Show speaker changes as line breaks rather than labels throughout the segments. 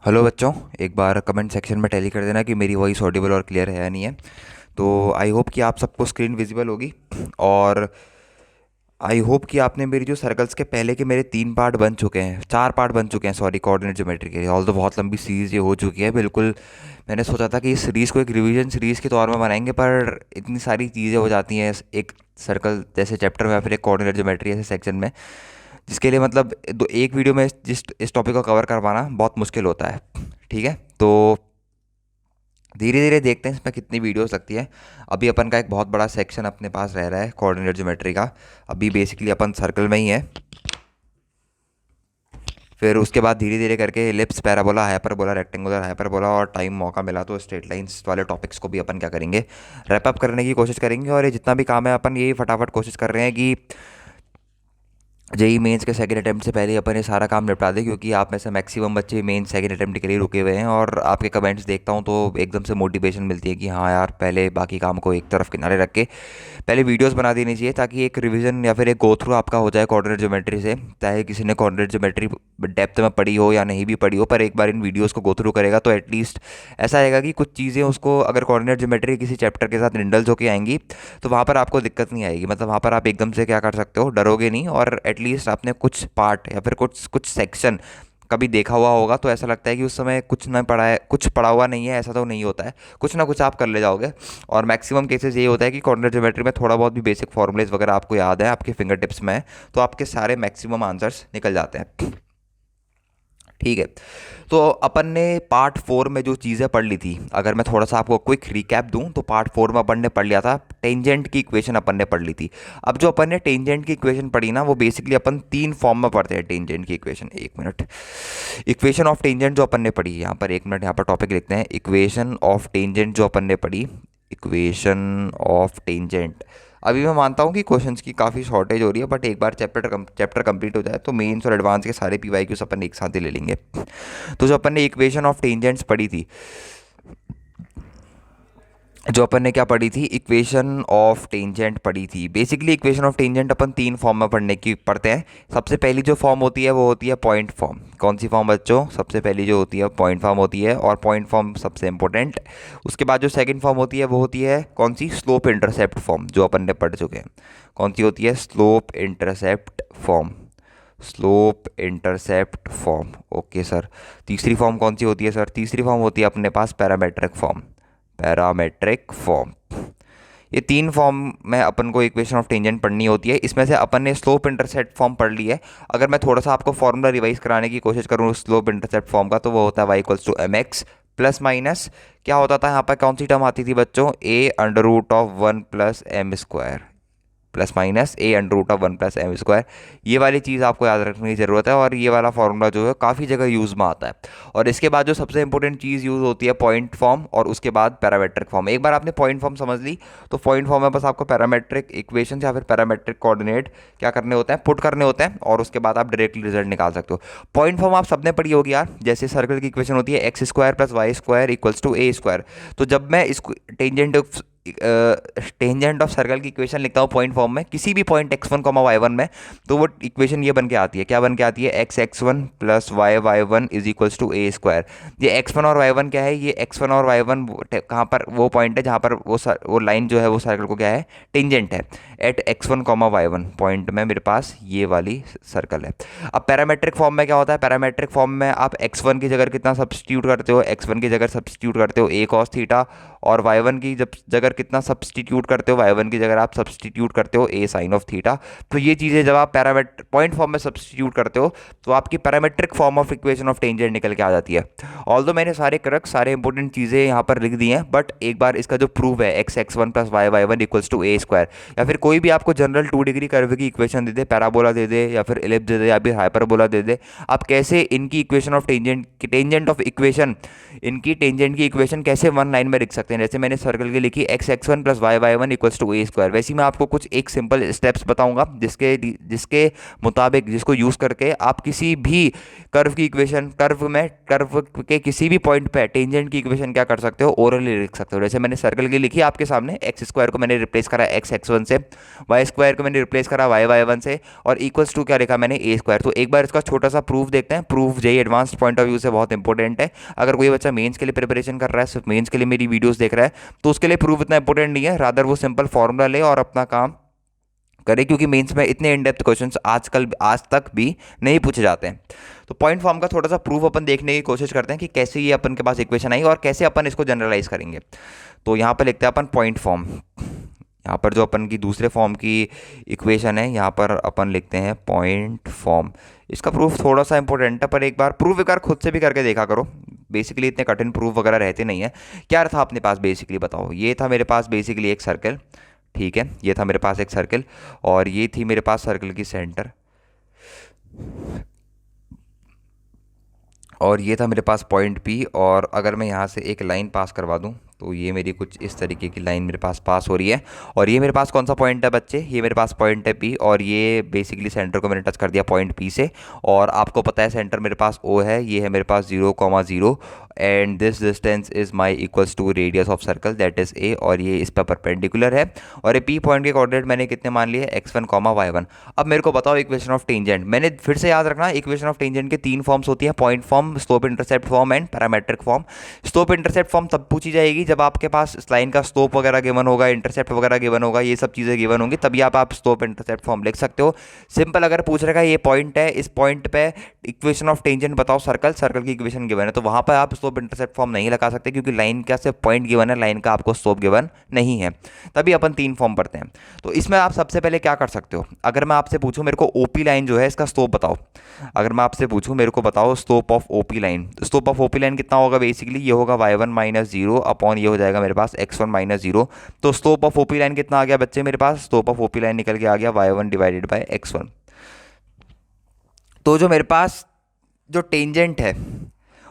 Hello बच्चों। एक बार comment section में टैली कर देना कि मेरी वॉइस ऑडिबल और क्लियर है या नहीं है। तो आई होप कि आप सबको स्क्रीन विजिबल होगी। और आई होप कि आपने मेरी जो सर्कल्स के पहले के मेरे 3 पार्ट बन चुके हैं, 4 पार्ट बन चुके हैं, सॉरी, कोऑर्डिनेट ज्योमेट्री के लिए। ऑल तो बहुत लंबी सीरीज़ ये हो चुकी है बिल्कुल। मैंने सोचा था कि इस सीरीज़ को एक रिवीजन सीरीज़ के तौर में बनाएंगे, पर इतनी सारी चीज़ें हो जाती हैं एक सर्कल जैसे चैप्टर में या फिर एक कोऑर्डिनेट ज्योमेट्री ऐसे सेक्शन में, जिसके लिए मतलब दो एक वीडियो में जिस इस टॉपिक को कवर कर पाना बहुत मुश्किल होता है। ठीक है, तो धीरे धीरे देखते हैं इसमें कितनी वीडियोस लगती है। अभी अपन का एक बहुत बड़ा सेक्शन अपने पास रह रहा है कोऑर्डिनेट ज्योमेट्री का। अभी बेसिकली अपन सर्कल में ही है। फिर उसके बाद धीरे धीरे करके ellipse, parabola, hyperbola, rectangular, hyperbola, और टाइम मौका मिला तो स्ट्रेट लाइंस वाले टॉपिक्स को भी अपन क्या करेंगे, रैप अप करने की कोशिश करेंगे। और ये जितना भी काम है अपन यही फटाफट कोशिश कर रहे हैं कि जेई मेंस के सेकंड अटेम्प्ट से पहले ही अपन ये सारा काम निपटा दें, क्योंकि आप में से मैक्सिमम बच्चे मेंस सेकंड अटेम्प्ट के लिए रुके हुए हैं। और आपके कमेंट्स देखता हूँ तो एकदम से मोटिवेशन मिलती है कि हाँ यार, पहले बाकी काम को एक तरफ किनारे रख के पहले वीडियोस बना देनी चाहिए, ताकि एक रिवीजन या फिर एक गो थ्रू आपका हो जाए कोऑर्डिनेट ज्योमेट्री से। चाहे किसी ने कोऑर्डिनेट ज्योमेट्री डेप्थ में पढ़ी हो या नहीं भी पढ़ी हो, पर एक बार इन वीडियोस को गो थ्रू करेगा तो एटलीस्ट ऐसा आएगा कि कुछ चीज़ें उसको, अगर कोऑर्डिनेट ज्योमेट्री किसी चैप्टर के साथ निंडल्स होके आएंगी तो वहाँ पर आपको दिक्कत नहीं आएगी। मतलब वहाँ पर आप एकदम से क्या कर सकते हो, डरोगे नहीं, और एटलीस्ट आपने कुछ पार्ट या फिर कुछ कुछ सेक्शन कभी देखा हुआ होगा तो ऐसा लगता है कि उस समय कुछ ना पढ़ा है, कुछ पढ़ा हुआ नहीं है, ऐसा तो नहीं होता है। कुछ ना कुछ आप कर ले जाओगे। और मैक्सिमम केसेस यही होता है कि कोऑर्डिनेट ज्योमेट्री में थोड़ा बहुत भी बेसिक फॉर्मूलेज वगैरह आपको याद है, आपके फिंगर टिप्स में है, तो आपके सारे मैक्सिमम आंसर्स निकल जाते हैं। ठीक है, तो अपन ने पार्ट 4 में जो चीज़ें पढ़ ली थी, अगर मैं थोड़ा सा आपको क्विक रिकैप दूं तो पार्ट 4 में अपन ने पढ़ लिया था टेंजेंट की इक्वेशन, अपन ने पढ़ ली थी। अब जो अपन ने टेंजेंट की इक्वेशन पढ़ी ना, वो बेसिकली अपन 3 फॉर्म में पढ़ते हैं टेंजेंट की इक्वेशन। एक मिनट, इक्वेशन ऑफ टेंजेंट जो अपन ने पढ़ी, यहाँ पर एक मिनट, यहाँ पर टॉपिक लिखते हैं, इक्वेशन ऑफ टेंजेंट जो अपन ने पढ़ी, इक्वेशन ऑफ टेंजेंट। अभी मैं मानता हूँ कि क्वेश्चंस की काफ़ी शॉर्टेज हो रही है, बट एक बार चैप्टर कंप्लीट हो जाए तो मेंस और एडवांस के सारे पीवाईक्यूज अपन एक साथ ही ले लेंगे। तो जो अपन ने इक्वेशन ऑफ टेंजेंट्स पढ़ी थी, जो अपन ने क्या पढ़ी थी, इक्वेशन ऑफ टेंजेंट पढ़ी थी। Basically equation of tangent upon 3 form में पढ़ते हैं। सबसे पहली जो फॉर्म होती है वो होती है पॉइंट फॉर्म। कौन सी फॉर्म बच्चों? सबसे पहली जो होती है पॉइंट फॉर्म होती है, और पॉइंट फॉर्म सबसे इंपॉर्टेंट। उसके बाद जो सेकंड फॉर्म होती है वो होती है कौन सी? स्लोप इंटरसेप्ट फॉर्म, जो अपन ने पढ़ चुके हैं। कौन सी होती है? Slope intercept form. Slope intercept form, okay sir. तीसरी फॉर्म कौन सी होती है सर? तीसरी फॉर्म होती है अपने पास पैरामेट्रिक फॉर्म। Parametric form. ये 3 फॉर्म में अपन को इक्वेशन ऑफ टेंजेंट पढ़नी होती है। इसमें से अपन ने स्लोप इंटरसेप्ट फॉर्म पढ़ ली है। अगर मैं थोड़ा सा आपको फॉर्मूला रिवाइज कराने की कोशिश करूँ स्लोप इंटरसेप्ट फॉर्म का, तो वो होता है Y equals to M X plus minus, क्या होता था यहाँ पर, कौन सी टर्म आती थी बच्चों? A under root of 1 + m², plus minus A under root of 1 + m²। ये वाली चीज़ आपको याद रखने की ज़रूरत है, और ये वाला फॉर्मूला जो है काफ़ी जगह यूज़ में आता है। और इसके बाद जो सबसे इंपॉर्टेंट चीज़ यूज़ होती है पॉइंट फॉर्म, और उसके बाद पैरामेट्रिक फॉर्म। एक बार आपने पॉइंट फॉर्म समझ ली तो पॉइंट फॉर्म में बस आपको पैरामेट्रिक इक्वेशन या फिर पैरामेट्रिक कोऑर्डिनेट क्या करने होते हैं, पुट करने होते हैं, और उसके बाद आप डायरेक्टली रिजल्ट निकाल सकते हो। पॉइंट फॉर्म आप सबने पढ़ी होगी यार, जैसे सर्कल की इक्वेशन होती है x² + y² = a²। तो जब मैं इसको टेंजेंट ऑफ सर्कल की इक्वेशन लिखता हूँ पॉइंट फॉर्म में, किसी भी पॉइंट x1, y1 में, तो वो इक्वेशन ये बन के आती है। क्या बन के आती है? x(x1) + y(y1) = a²। ये x1 और y1 क्या है? ये x1 और y1 कहाँ पर वो पॉइंट है जहाँ पर वो लाइन जो है वो सर्कल को क्या है? टेंजेंट है। एट x1, y1 पॉइंट में मेरे पास ये वाली सर्कल है। अब पैरामेट्रिक फॉर्म में क्या होता है? पैरामेट्रिक फॉर्म में आप x1 की जगह कितना सब्सटीट्यूट करते हो? x1 की जगह सब्सटीट्यूट करते हो a cos थीटा, और y1 की जगह कितना सब्सटीट्यूट करते हो? y1 की जगह आप सब्सटीट्यूट करते हो a sin ऑफ थीटा। तो ये चीज़ें जब आप पॉइंट फॉर्म में सब्सटीट्यूट करते हो तो आपकी parametric form of equation of tangent निकल के आ जाती है। ऑल्दो मैंने सारे इंपॉर्टेंट चीज़ें यहाँ पर लिख दी हैं, बट एक बार इसका जो प्रूफ है x(x1 + y(y1) = a², या फिर कोई भी आपको जनरल 2 डिग्री कर्व की इक्वेशन दे दे, पैराबोला दे दे, या फिर एलिप्स दे दे, या फिर हाइपरबोला दे दे, आप कैसे इनकी equation of tangent of equation, इनकी टेंजेंट की इक्वेशन कैसे वन लाइन में लिख सकते हैं? जैसे मैंने सर्कल की लिखी x1 plus y1 equals to A square. वैसे ही मैं आपको कुछ एक सिंपल स्टेप्स बताऊंगा जिसके जिसके मुताबिक, जिसको यूज़ करके आप किसी भी कर्व की इक्वेशन, कर्व के किसी भी पॉइंट पे टेंजेंट की इक्वेशन क्या कर सकते हो, ओरली लिख सकते हो। जैसे मैंने सर्कल की लिखी आपके सामने, एक्स स्क्वायर को मैंने रिप्लेस करा x1 से, वाई स्क्वायर को मैंने रिप्लेस करा y1 से, और इक्वल्स टू क्या लिखा मैंने ए स्क्वायर। तो एक बार इसका छोटा सा प्रूफ देखते हैं। Proof JEE advance point of view से बहुत इंपॉर्टेंट है। अगर कोई बच्चा मेंस के लिए प्रिपरेशन कर रहा है, सिर्फ मेंस के लिए मेरी वीडियोस देख रहा है, तो उसके लिए प्रूफ इतना इंपॉर्टेंट नहीं है। रादर वो सिंपल फॉर्मूला ले और अपना काम करे, क्योंकि मेंस में इतने इन डेप्थ क्वेश्चंस आज तक भी नहीं पूछे जाते हैं। तो पॉइंट फॉर्म का थोड़ा सा प्रूफ अपन देखने की कोशिश करते हैं कि कैसे ये अपन के पास इक्वेशन आई और कैसे अपन इसको जनरलाइज करेंगे। तो यहाँ पर लिखते हैं अपन पॉइंट फॉर्म। यहाँ पर जो अपन की दूसरे फॉर्म की इक्वेशन है, यहाँ पर अपन लिखते हैं पॉइंट फॉर्म। इसका प्रूफ थोड़ा सा इंपॉर्टेंट है, पर एक बार खुद से भी करके देखा करो। बेसिकली इतने कठिन प्रूफ वगैरह रहते नहीं है। क्या था अपने पास बेसिकली बताओ। ये था मेरे पास बेसिकली एक सर्कल, ठीक है, ये था मेरे पास एक सर्कल, और ये थी मेरे पास सर्कल की सेंटर, और ये था मेरे पास पॉइंट पी। और अगर मैं यहाँ से एक लाइन पास करवा दूँ तो ये मेरी कुछ इस तरीके की लाइन मेरे पास पास हो रही है। और ये मेरे पास कौन सा पॉइंट है बच्चे, ये मेरे पास पॉइंट है पी, और ये बेसिकली सेंटर को मैंने टच कर दिया पॉइंट पी से। और आपको पता है सेंटर मेरे पास ओ है, ये है मेरे पास 0,0, and this distance is my equals to radius of circle that is A, और ये इस पर परपेंडिकुलर है। और ये पी पॉइंट के कोऑर्डिनेट मैंने कितने मान लिए, x1, y1। अब मेरे को बताओ इक्वेशन ऑफ टेंजेंट। मैंने फिर से याद रखना, इक्वेशन ऑफ टेंजेंट के 3 फॉर्म्स होती है, point form, slope intercept form and parametric form. Slope intercept form तब पूछी जाएगी जब आपके पास इस लाइन का स्लोप वगैरह गिवन होगा, इंटरसेप्ट वगैरह गिवन होगा, ये सब चीज़ें गिवन होंगी, तभी आप स्लोप इंटरसेप्ट फॉर्म लिख सकते हो। सिंपल अगर पूछ रहेगा ये पॉइंट है, इस पॉइंट पे इक्वेशन ऑफ टेंजेंट बताओ सर्कल की इक्वेशन गिवन है, तो वहां पर आप स्लोप इंटरसेप्ट फॉर्म नहीं लगा सकते, क्योंकि लाइन का सिर्फ पॉइंट गिवन है, लाइन का आपको स्लोप गिवन नहीं है। तभी अपन 3 फॉर्म पढ़ते हैं। तो इसमें आप सबसे पहले क्या कर सकते हो, अगर मैं आपसे पूछूं मेरे को ओपी लाइन जो है इसका स्लोप बताओ, अगर मैं आपसे पूछूं मेरे को बताओ slope of OP line, slope of OP line कितना होगा, बेसिकली ये होगा y1 माइनस 0 अपॉन ये हो जाएगा मेरे पास x1 माइनस 0। तो स्लोप ऑफ ओपी लाइन कितना आ गया बच्चे, मेरे पास स्लोप ऑफ ओपी लाइन निकल के आ गया y1 डिवाइडेड बाय x1। तो जो मेरे पास जो टेंजेंट है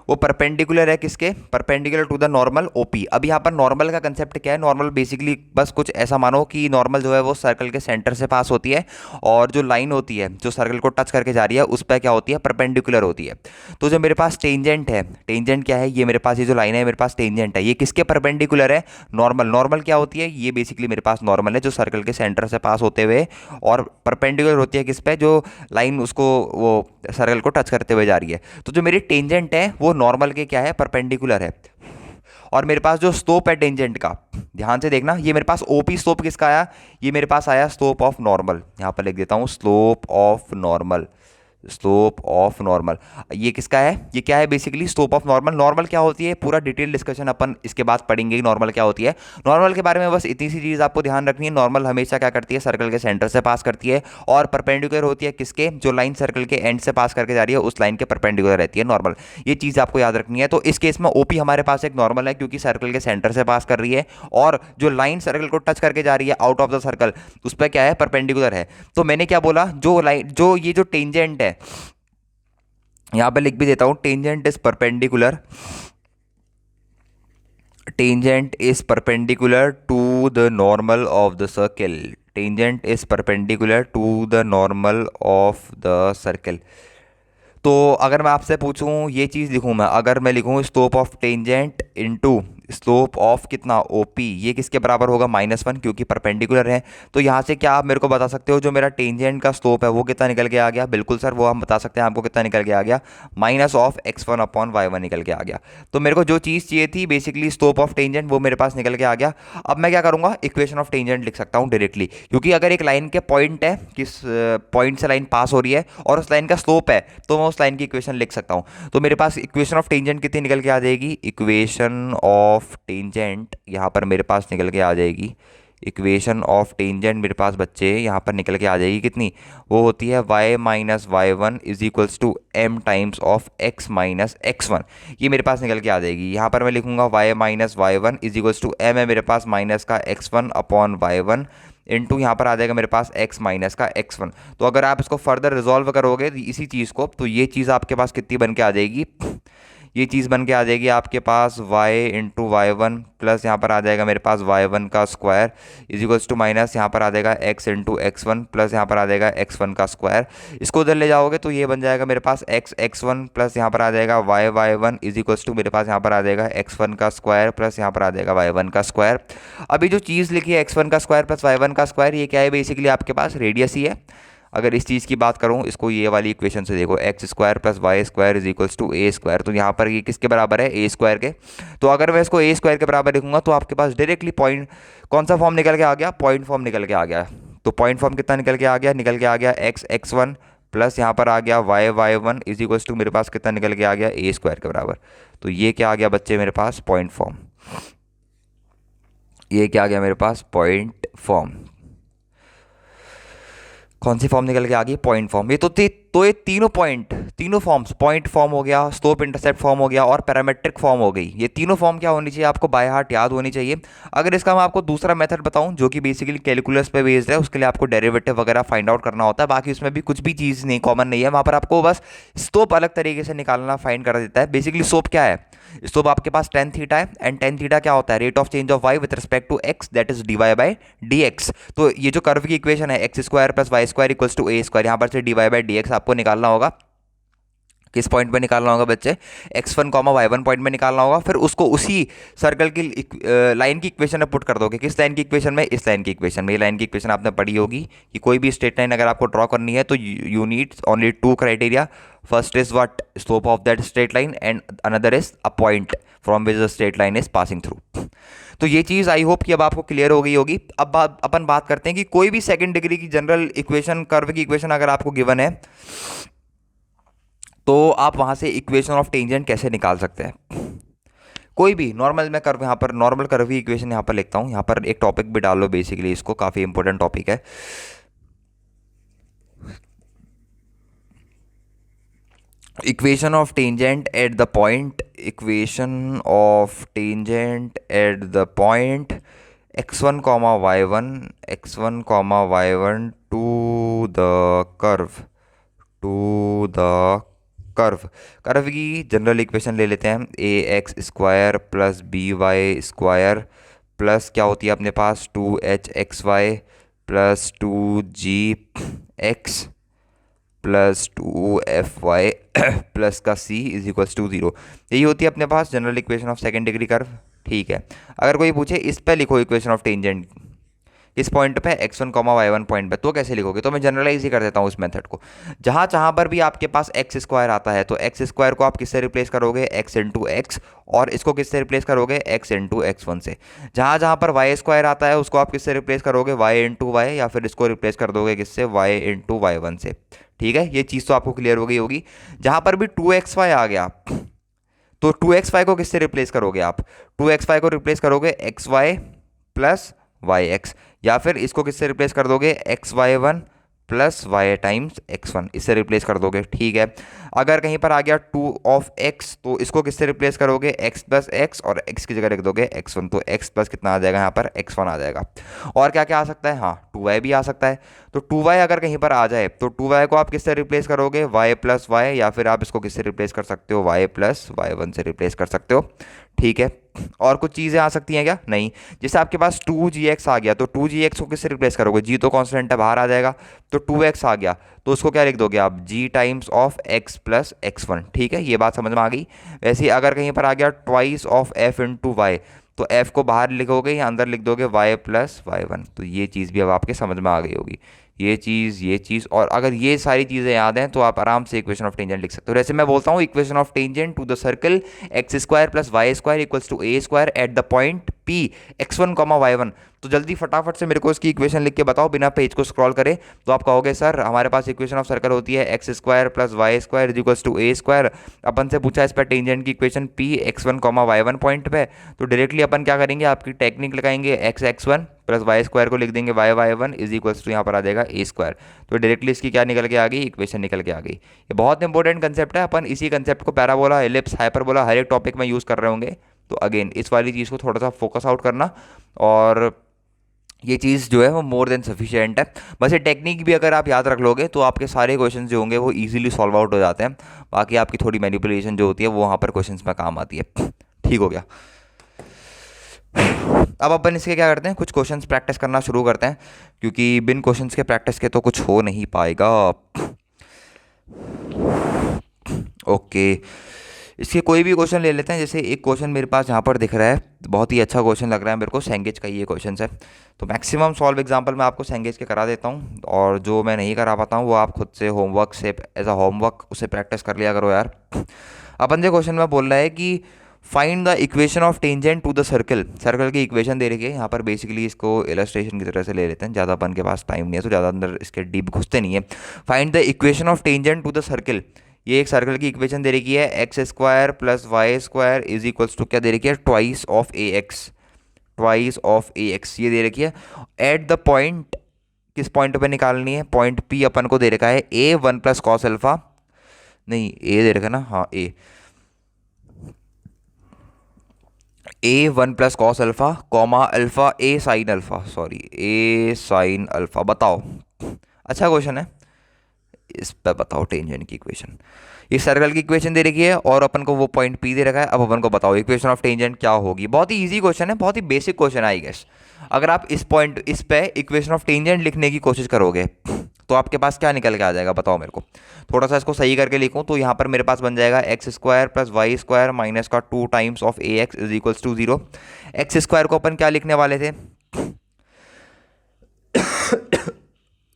वो परपेंडिकुलर है किसके, perpendicular to the normal OP. अब यहाँ पर नॉर्मल का कंसेप्ट क्या है, नॉर्मल बेसिकली बस कुछ ऐसा मानो कि नॉर्मल जो है वो सर्कल के सेंटर से पास होती है, और जो लाइन होती है जो सर्कल को टच करके जा रही है उस पर क्या होती है, परपेंडिकुलर होती है। तो जो मेरे पास टेंजेंट है, टेंजेंट क्या है, ये मेरे पास ये जो लाइन है मेरे पास टेंजेंट है, ये किसके परपेंडिकुलर है, नॉर्मल। नॉर्मल क्या होती है, ये बेसिकली मेरे पास नॉर्मल है जो सर्कल के सेंटर से पास होते हुए, और परपेंडिकुलर होती है किस पे, जो लाइन उसको वो सर्कल को टच करते हुए जा रही है। तो जो मेरी टेंजेंट है वो नॉर्मल के क्या है, परपेंडिकुलर है। और मेरे पास जो स्लोप है टेंजेंट का, ध्यान से देखना, ये मेरे पास ओपी स्लोप किसका आया, ये मेरे पास आया स्लोप ऑफ नॉर्मल। यहां पर लिख देता हूं slope of normal, slope of normal. ये किसका है, ये क्या है basically, slope of normal. Normal क्या होती है, पूरा डिटेल डिस्कशन अपन इसके बाद पढ़ेंगे नॉर्मल क्या होती है। नॉर्मल के बारे में बस इतनी सी चीज़ आपको ध्यान रखनी है, नॉर्मल हमेशा क्या करती है, सर्कल के सेंटर से पास करती है, और परपेंडिकुलर होती है किसके, जो लाइन सर्कल के एंड से पास करके जा रही है उस लाइन के परपेंडिकुलर रहती है नॉर्मल। ये चीज़ आपको याद रखनी है। तो इस केस में ओपी हमारे पास एक नॉर्मल है, क्योंकि सर्कल के सेंटर से पास कर रही है, और जो लाइन सर्कल को टच करके जा रही है आउट ऑफ द सर्कल उस पर क्या है, परपेंडिकुलर है। तो मैंने क्या बोला, जो लाइन जो ये जो टेंजेंट है, यहां पे लिख भी देता हूं, tangent is perpendicular, tangent is perpendicular to the normal of the circle, tangent is perpendicular to the normal of the circle. तो अगर मैं आपसे पूछूं ये चीज़ लिखूं मैं, अगर मैं लिखूं slope of tangent into slope of कितना ओपी, ये किसके बराबर होगा, -1, क्योंकि परपेंडिकुलर है। तो यहाँ से क्या आप मेरे को बता सकते हो, जो मेरा टेंजेंट का स्लोप है वो कितना निकल के आ गया, बिल्कुल सर वो हम बता सकते हैं आपको कितना निकल के आ गया, -(x1 अपॉन y1) निकल के आ गया। तो मेरे को जो चीज़ चाहिए थी बेसिकली स्लोप ऑफ टेंजेंट वो मेरे पास निकल के आ गया। अब मैं क्या करूँगा, इक्वेशन ऑफ टेंजेंट लिख सकता हूँ डायरेक्टली, क्योंकि अगर एक लाइन के पॉइंट है, किस पॉइंट से लाइन पास हो रही है और उस लाइन का स्लोप है, तो मैं उस लाइन की इक्वेशन लिख सकता हूँ। तो मेरे पास इक्वेशन ऑफ टेंजेंट कितनी निकल के आ जाएगी, इक्वेशन ऑफ टेंजेंट यहाँ पर मेरे पास निकल के आ जाएगी, इक्वेशन ऑफ टेंजेंट मेरे पास बच्चे यहाँ पर निकल के आ जाएगी कितनी, वो होती है y minus y1 is equals to m times of x minus x1। ये मेरे पास निकल के आ जाएगी। यहाँ पर मैं लिखूंगा y minus y1 is equals to m है मेरे पास माइनस का x1 अपॉन y1 इंटू यहाँ पर आ जाएगा मेरे पास x माइनस का x1। तो अगर आप इसको फर्दर रिजॉल्व करोगे इसी चीज़ को, तो ये चीज़ आपके पास कितनी बन के आ जाएगी, ये चीज़ बन के आ जाएगी आपके पास y into Y one plus यहाँ पर आ जाएगा मेरे पास y1 का square is equals to minus यहाँ पर आ जाएगा x into X one plus यहाँ पर आ जाएगा x1 का स्क्वायर। इसको उधर ले जाओगे तो ये बन जाएगा मेरे पास x1 प्लस यहाँ पर आ जाएगा y1 इज इक्वल्स टू मेरे पास यहाँ पर आ जाएगा x1 का स्क्वायर प्लस यहाँ पर आ जाएगा y1 का स्क्वायर। अभी जो चीज़ लिखी है x1 का स्क्वायर प्लस y1 का स्क्वायर, ये क्या है बेसिकली आपके पास रेडियस ही है। अगर इस चीज़ की बात करूँ, इसको ये वाली इक्वेशन से देखो, X square plus Y square is equals to A square, तो यहाँ पर ये किसके बराबर है, ए स्क्वायर के। तो अगर मैं इसको ए स्क्वायर के बराबर लिखूंगा तो आपके पास डायरेक्टली पॉइंट कौन सा फॉर्म निकल के आ गया, पॉइंट फॉर्म निकल के आ गया। तो पॉइंट फॉर्म कितना निकल के आ गया, निकल के आ गया एक्स वन प्लस यहाँ पर आ गया Y one is equals to मेरे पास कितना निकल के आ गया, ए स्क्वायर के बराबर। तो ये क्या आ गया बच्चे मेरे पास, पॉइंट फॉर्म। ये क्या आ गया मेरे पास, पॉइंट फॉर्म। कौन सी फॉर्म निकल के आ गई, पॉइंट फॉर्म। ये तो ये तीनों फॉर्म्स, पॉइंट फॉर्म हो गया, स्लोप इंटरसेप्ट फॉर्म हो गया और पैरामेट्रिक फॉर्म हो गई। ये तीनों फॉर्म क्या होनी चाहिए, आपको बाय हार्ट याद होनी चाहिए। अगर इसका मैं आपको दूसरा मेथड बताऊं जो कि बेसिकली कैलकुलस पे बेस्ड है, उसके लिए आपको डेरिवेटिव वगैरह फाइंड आउट करना होता है। बाकी उसमें भी कुछ भी चीज़ नहीं कॉमन नहीं है, वहाँ पर आपको बस स्लोप अलग तरीके से निकालना फाइंड कर देता है। बेसिकली स्लोप क्या है, स्लोप आपके पास टेन थीटा है एंड टेन थीटा क्या होता है, rate of change of Y with respect to X that is D Y by D X. तो ये जो कर्व की इक्वेशन है X square plus Y square equals to A square, यहाँ पर से D Y by D X आपको निकालना होगा। किस पॉइंट पे निकालना होगा बच्चे, x1 कॉमा y1 पॉइंट में निकालना होगा। फिर उसको उसी सर्कल की लाइन की इक्वेशन में पुट कर दोगे। किस लाइन की इक्वेशन में, इस लाइन की इक्वेशन में। ये लाइन की इक्वेशन आपने पढ़ी होगी कि कोई भी स्ट्रेट लाइन अगर आपको ड्रॉ करनी है तो you need only two criteria. First is what, slope of that straight line and another is a point from which the straight line is passing through. तो ये चीज़ आई होप कि अब आपको क्लियर हो गई होगी। अब अपन बात करते हैं कि कोई भी सेकंड डिग्री की जनरल इक्वेशन, कर्व की इक्वेशन अगर आपको गिवन है तो आप वहाँ से इक्वेशन ऑफ टेंजेंट कैसे निकाल सकते हैं। कोई भी नॉर्मल, मैं कर्व यहाँ पर नॉर्मल कर्व की इक्वेशन यहाँ पर लिखता हूँ। यहाँ पर एक टॉपिक भी डाल लो, बेसिकली इसको, काफ़ी इंपॉर्टेंट टॉपिक है। Equation of tangent at the point, equation of tangent at the point x1 comma y1, x1 comma y1 to the curve, to the curve. Curve की जनरल इक्वेशन ले लेते हैं, A X square plus B Y square plus क्या होती है अपने पास, two H X Y plus two G X plus two F Y plus का C is equals to zero. यही होती है अपने पास general equation of second degree curve. ठीक है, अगर कोई पूछे इस पे लिखो इक्वेशन ऑफ टेंजेंट, इस पॉइंट पे x1 कॉमा y1 पॉइंट पे, तो कैसे लिखोगे, तो मैं जनरलाइज ही कर देता हूँ उस मेथड को। जहाँ जहाँ पर भी आपके पास एक्स स्क्वायर आता है तो एक्स स्क्वायर को आप किससे रिप्लेस करोगे, x इंटू एक्स, और इसको किससे रिप्लेस करोगे, x इंटू एक्स वन से। जहाँ जहाँ पर वाई स्क्वायर आता है उसको आप किससे रिप्लेस करोगे, y इंटू वाई, या फिर इसको रिप्लेस कर दोगे किससे, y इंटू वाई वन से। ठीक है, ये चीज़ तो आपको क्लियर हो गई होगी। जहाँ पर भी 2xy आ गया तो 2xy को किससे रिप्लेस करोगे आप, 2xy को रिप्लेस करोगे xy प्लस वाई एक्स, या फिर इसको किससे रिप्लेस कर दोगे, X Y one plus Y times X one, इससे रिप्लेस कर दोगे। ठीक है, अगर कहीं पर आ गया टू ऑफ एक्स तो इसको किससे रिप्लेस करोगे, एक्स प्लस एक्स, और एक्स की जगह रख दोगे एक्स वन, तो एक्स प्लस कितना आ जाएगा यहाँ पर, एक्स वन आ जाएगा। और क्या क्या आ सकता है, हाँ टू वाई भी आ सकता है। तो टू वाई अगर कहीं पर आ जाए तो टू वाई को आप किससे रिप्लेस करोगे, वाई प्लस वाई, या फिर आप इसको किससे रिप्लेस कर सकते हो, वाई प्लस वाई वन से रिप्लेस कर सकते हो। ठीक है, और कुछ चीज़ें आ सकती हैं क्या, नहीं। जैसे आपके पास 2gx आ गया तो 2gx को किससे रिप्लेस करोगे, g तो कांस्टेंट है बाहर आ जाएगा, तो 2x आ गया तो उसको क्या लिख दोगे आप, g times of x plus x one. ठीक है, ये बात समझ में आ गई। वैसे ही अगर कहीं पर आ गया twice of f into Y तो f को बाहर लिखोगे या अंदर लिख दोगे y प्लस वाई वन। तो ये चीज़ भी अब आपके समझ में आ गई होगी, ये चीज़। और अगर ये सारी चीज़ें याद हैं तो आप आराम से इक्वेशन ऑफ टेंजेंट लिख सकते हो। जैसे मैं बोलता हूँ equation of tangent to the circle X square plus Y square equals to A square at the point P x1 comma y1, तो जल्दी फटाफट से मेरे को इसकी इक्वेशन लिख के बताओ बिना पेज को स्क्रॉल करे। तो आप कहोगे सर हमारे पास इक्वेशन ऑफ सर्कल होती है X square plus Y square is equals to A square, अपन से पूछा इस पर टेंजेंट की equation P x1 comma y1 point पे, तो डायरेक्टली अपन क्या करेंगे, आपकी टेक्निक लगाएंगे x1 प्लस वाई स्क्वायर को लिख देंगे y1 इज इक्वल्स टू यहाँ पर आ जाएगा ए स्क्वायर। तो डायरेक्टली इसकी क्या निकल के आ गई, इक्वेशन निकल के आ गई। ये बहुत इंपॉर्टेंट कंसेप्ट है, अपन इसी कंसेप्ट को पैराबोला, एलिप्स, हाइपरबोला हर एक टॉपिक में यूज़ कर रहे होंगे। तो अगेन इस वाली चीज़ को थोड़ा सा फोकस आउट करना और ये चीज़ जो है वो मोर देन सफिशिएंट है। बस ये टेक्निक भी अगर आप याद रख लोगे तो आपके सारे क्वेश्चन जो होंगे वो इजीली सॉल्व आउट हो जाते हैं। बाकी आपकी थोड़ी मैनिपुलेशन जो होती है वो वहाँ पर क्वेश्चंस में काम आती है। ठीक हो गया। अब अपन इसके क्या करते हैं, कुछ क्वेश्चंस प्रैक्टिस करना शुरू करते हैं, क्योंकि बिन क्वेश्चंस के प्रैक्टिस के तो कुछ हो नहीं पाएगा। ओके, इसके कोई भी क्वेश्चन ले लेते हैं। जैसे एक क्वेश्चन मेरे पास यहाँ पर दिख रहा है, बहुत ही अच्छा क्वेश्चन लग रहा है मेरे को, सैंगेज का ये क्वेश्चन है। तो मैक्सिमम सॉल्व एग्जांपल मैं आपको सैंगेज के करा देता हूँ, और जो मैं नहीं करा पाता हूँ वो आप खुद से होमवर्क से एज अ होमवर्क उसे प्रैक्टिस कर लिया करो यार। अपन जो क्वेश्चन में बोल रहा है कि find the equation of tangent to the circle. Circle की इक्वेशन दे रखी है यहाँ पर। बेसिकली इसको इलस्ट्रेशन की तरह से ले लेते हैं, ज़्यादा अपन के पास टाइम नहीं है तो ज़्यादा अंदर इसके डीप घुसते नहीं है। Find the equation of tangent to the circle. ये एक सर्कल की इक्वेशन दे रखी है, X square plus Y square is equals to क्या दे रखी है, twice of A X. Twice of A X ये दे रखी है। एट द पॉइंट, किस पॉइंट पे निकालनी है, पॉइंट पी अपन को दे रखा है a one plus cos alpha, नहीं ए दे रखा है ना, हाँ a one plus cos alpha comma alpha a sine alpha, sorry a sine alpha. बताओ, अच्छा क्वेश्चन है, इस पे बताओ टेंजेंट की इक्वेशन। ये सर्कल की इक्वेशन दे रखी है और अपन को वो पॉइंट पी दे रखा है। अब अपन को बताओ इक्वेशन ऑफ टेंजेंट क्या होगी। बहुत ही इजी क्वेश्चन है, बहुत ही बेसिक क्वेश्चन है आई गेस। अगर आप इस पे इक्वेशन ऑफ टेंजेंट लिखने की कोशिश करोगे तो आपके पास क्या निकल के आ जाएगा, बताओ मेरे को। थोड़ा सा इसको सही करके लिखूं तो यहाँ पर मेरे पास बन जाएगा X square plus Y square minus का 2 times of A X is equals to 0। X square को अपन क्या लिखने वाले थे,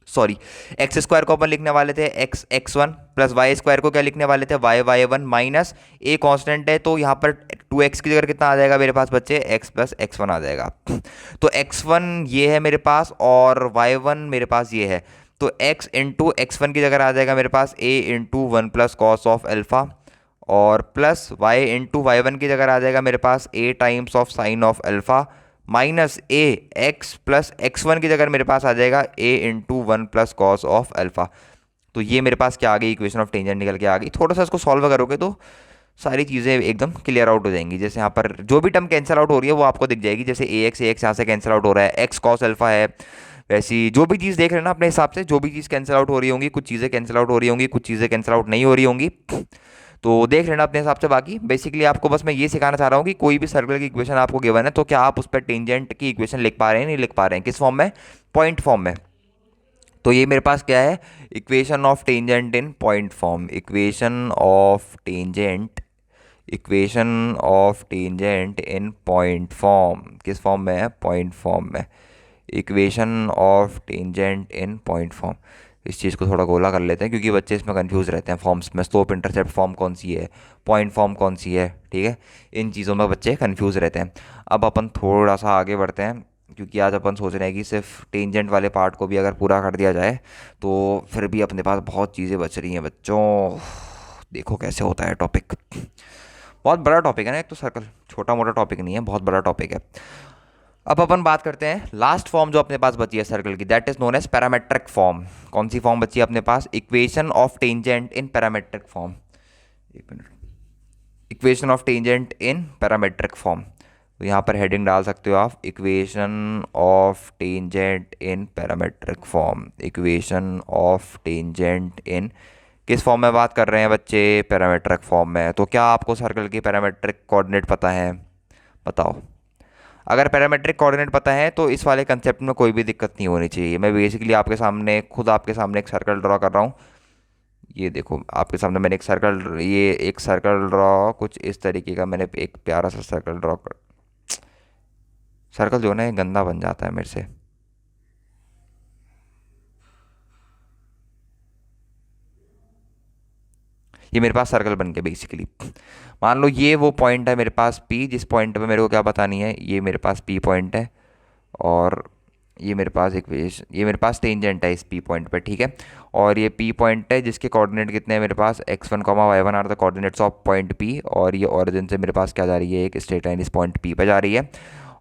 सॉरी, एक्स स्क्वायर को अपन लिखने वाले थे X X one, plus Y square को क्या लिखने वाले थे, Y Y one, minus A constant है तो यहाँ पर 2x की जगह कितना आ जाएगा मेरे पास बच्चे, x प्लस एक्स वन आ जाएगा। तो x1 ये है मेरे पास और y1 मेरे पास ये है, तो x इंटू एक्स वन की जगह आ जाएगा मेरे पास a into one plus cos of alpha, और plus y into Y one की जगह आ जाएगा मेरे पास a times of sine of alpha, minus a x plus x one की जगह मेरे पास आ जाएगा a into one plus cos of alpha. तो ये मेरे पास क्या आ गई, इक्वेशन ऑफ टेंजेंट निकल के आ गई। थोड़ा सा इसको सॉल्व करोगे तो सारी चीज़ें एकदम क्लियर आउट हो जाएंगी। जैसे यहाँ पर जो भी टर्म कैंसिल आउट हो रही है वो आपको दिख जाएगी। जैसे ए एक्स यहाँ से कैंसिल आउट हो रहा है, एक्स कॉस अल्फा है, वैसी जो भी चीज़ देख रहे हैं ना अपने हिसाब से, जो भी चीज़ कैंसिल आउट हो रही होंगी, कुछ चीज़ें कैंसिल आउट हो रही होंगी, कुछ चीज़ें कैंसिल आउट नहीं हो रही होंगी, तो देख लेना अपने हिसाब से। बाकी बेसिकली आपको बस मैं ये सिखाना चाह रहा हूँ कि कोई भी सर्कल की इक्वेशन आपको गिवन है तो क्या आप उस पर टेंजेंट की इक्वेशन लिख पा रहे हैं, नहीं लिख पा रहे हैं, किस फॉर्म में, पॉइंट फॉर्म में। तो ये मेरे पास क्या है, equation of tangent in point form. Equation of tangent, equation of tangent in point form, किस फॉर्म में है, पॉइंट फॉर्म में। Equation of tangent in point form. इस चीज़ को थोड़ा गोला कर लेते हैं क्योंकि बच्चे इसमें कंफ्यूज रहते हैं फॉर्म्स में, स्लोप इंटरसेप्ट फॉर्म कौन सी है, पॉइंट फॉर्म कौन सी है, ठीक है, इन चीज़ों में बच्चे कंफ्यूज रहते हैं। अब अपन थोड़ा सा आगे बढ़ते हैं क्योंकि आज अपन सोच रहे हैं कि सिर्फ टेंजेंट वाले पार्ट को भी अगर पूरा कर दिया जाए तो फिर भी अपने पास बहुत चीज़ें बच रही हैं बच्चों। देखो कैसे होता है टॉपिक, बहुत बड़ा टॉपिक है ना, एक तो सर्कल छोटा मोटा टॉपिक नहीं है, बहुत बड़ा टॉपिक है। अब अपन बात करते हैं लास्ट फॉर्म जो अपने पास बची है सर्कल की, that is known as parametric form. कौन सी फॉर्म बची है अपने पास, equation of tangent in parametric form. एक minute, equation of tangent in parametric form, तो यहाँ पर हेडिंग डाल सकते हो आप, equation of tangent in parametric form. Equation of tangent in किस फॉर्म में बात कर रहे हैं बच्चे, पैरामेट्रिक फॉर्म में। तो क्या आपको सर्कल की पैरामेट्रिक कोऑर्डिनेट पता है, बताओ। अगर पैरामेट्रिक कोऑर्डिनेट पता है तो इस वाले कंसेप्ट में कोई भी दिक्कत नहीं होनी चाहिए। मैं बेसिकली आपके सामने खुद आपके सामने एक सर्कल ड्रॉ कर रहा हूँ। ये देखो आपके सामने मैंने एक सर्कल, ये एक सर्कल ड्रॉ कुछ इस तरीके का, मैंने एक प्यारा सा सर्कल ड्रॉ कर, सर्कल जो है ना ये गंदा बन जाता है मेरे से। ये मेरे पास सर्कल बन गया बेसिकली। मान लो ये वो पॉइंट है मेरे पास P, जिस पॉइंट पे मेरे को क्या बतानी है, ये मेरे पास P पॉइंट है और ये मेरे पास ये मेरे पास टेंजेंट है इस P पॉइंट पे, ठीक है। और ये P पॉइंट है जिसके कोऑर्डिनेट कितने हैं मेरे पास, x1 y1 are the coordinates of point P। और ये ओरिजिन से मेरे पास क्या जा रही है, एक स्ट्रेट लाइन इस पॉइंट P पे जा रही है।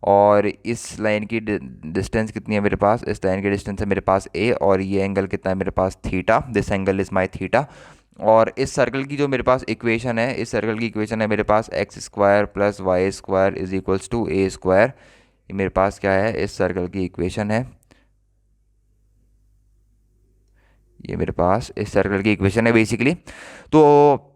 और इस लाइन की डिस्टेंस कितनी है मेरे पास, इस लाइन की डिस्टेंस है मेरे पास a, और ये एंगल कितना है मेरे पास theta, this angle is my theta. और इस सर्कल की जो मेरे पास इक्वेशन है, इस सर्कल की इक्वेशन है मेरे पास x square plus Y square is equals to A square ये मेरे पास क्या है, इस सर्कल की इक्वेशन है। ये मेरे पास इस सर्कल की इक्वेशन है बेसिकली। तो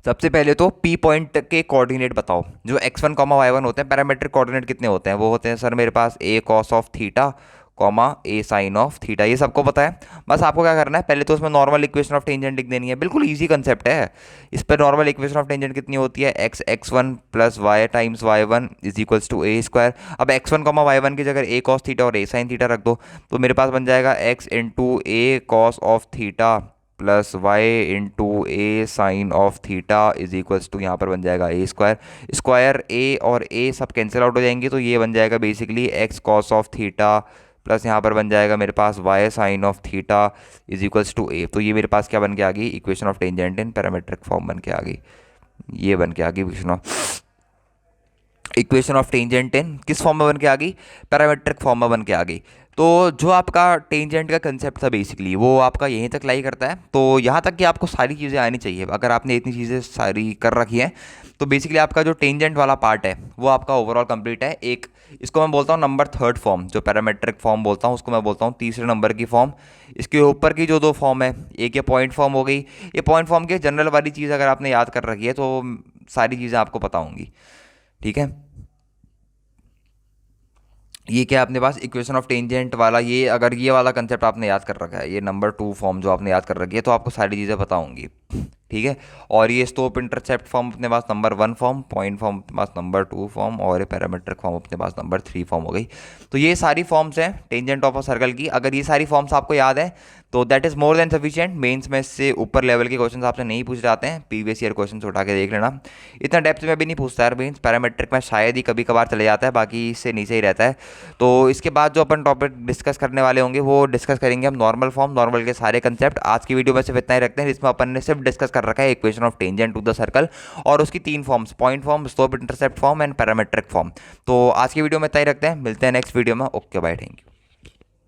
सबसे पहले तो पी पॉइंट के कोऑर्डिनेट बताओ। जो x1 कॉमा y1 होते हैं, पैरामेट्रिक कोऑर्डिनेट कितने होते हैं? वो होते हैं सर मेरे पास a cos of theta comma a sine of theta. ये सबको पता है। बस आपको क्या करना है, पहले तो उसमें नॉर्मल इक्वेशन ऑफ टेंजेंट लिख देनी है। बिल्कुल इजी कंसेप्ट है। इस पर नॉर्मल इक्वेशन ऑफ टेंजेंट कितनी होती है, x1 plus Y times y1 is equals to A square. अब x1 कॉमा y1 की जगह a cos थीटा और a साइन थीटा रख दो, तो मेरे पास बन जाएगा x into A cos of theta plus Y into A sine of theta is equals to, यहाँ पर बन जाएगा ए स्क्वायर। स्क्वायर ए और ए सब कैंसिल आउट हो जाएंगे, तो ये बन जाएगा basically x cos of theta plus यहाँ पर बन जाएगा मेरे पास y sine of theta is equals to a. तो ये मेरे पास क्या बन के आ गई, equation of tangent in parametric form बन के आ गई। ये बन के आ गई इक्वेशन ऑफ टेंजेंट इन किस फॉर्म में बन के आ गई, पैरामेट्रिक फॉर्म में बन के आ गई। तो जो आपका टेंजेंट का कंसेप्ट था बेसिकली वो आपका यहीं तक लाई करता है। तो यहाँ तक कि आपको सारी चीज़ें आनी चाहिए। अगर आपने इतनी चीज़ें सारी कर रखी हैं तो बेसिकली आपका जो टेंजेंट वाला पार्ट है वो आपका ओवरऑल कंप्लीट है। एक इसको मैं बोलता हूँ नंबर थर्ड फॉर्म, जो पैरामेट्रिक फॉर्म बोलता हूँ उसको मैं बोलता हूँ तीसरे नंबर की फॉर्म। इसके ऊपर की जो दो फॉर्म है, एक ये पॉइंट फॉर्म हो गई। ये पॉइंट फॉर्म की जनरल वाली चीज़ अगर आपने याद कर रखी है तो सारी चीज़ें आपको पता होंगी। ठीक है, ये क्या अपने पास इक्वेशन ऑफ टेंजेंट वाला, ये अगर ये वाला कंसेप्ट आपने याद कर रखा है, ये नंबर 2 फॉर्म जो आपने याद कर रखी है, तो आपको सारी चीज़ें पता होंगी। ठीक है, और ये स्टोप इंटरसेप्ट फॉर्म अपने पास नंबर 1 फॉर्म, पॉइंट फॉर्म अपने पास नंबर 2 फॉर्म, और ये पैरामेट्रिक फॉर्म अपने पास नंबर 3 फॉर्म हो गई। तो ये सारी फॉर्म्स हैं टेंजेंट ऑफ अ सर्कल की। अगर ये सारी फॉर्म्स आपको याद है तो that is more than sufficient. Mains में इससे ऊपर लेवल के क्वेश्चन आपसे नहीं पूछ जाते हैं, प्रीवियस ईयर क्वेश्चन उठा के देख लेना। इतना डेप्थ में भी नहीं पूछता है मेंस, पैरामेट्रिक में शायद ही कभी कभार चले जाता है, बाकी इससे नीचे ही रहता है। तो इसके बाद जो अपन टॉपिक डिस्कस करने वाले होंगे वो डिस्कस करेंगे हम नॉर्मल फॉर्म, नॉर्मल के सारे कंसेप्ट। आज की वीडियो में सिर्फ इतना ही रखते हैं, जिसमें अपन ने सिर्फ डिस्कस कर रखा है equation of tangent to the circle और उसकी 3 forms, point form, slope intercept form and parametric form. तो आज की वीडियो में इतना ही रखते हैं, मिलते हैं नेक्स्ट वीडियो में। Okay bye, thank you.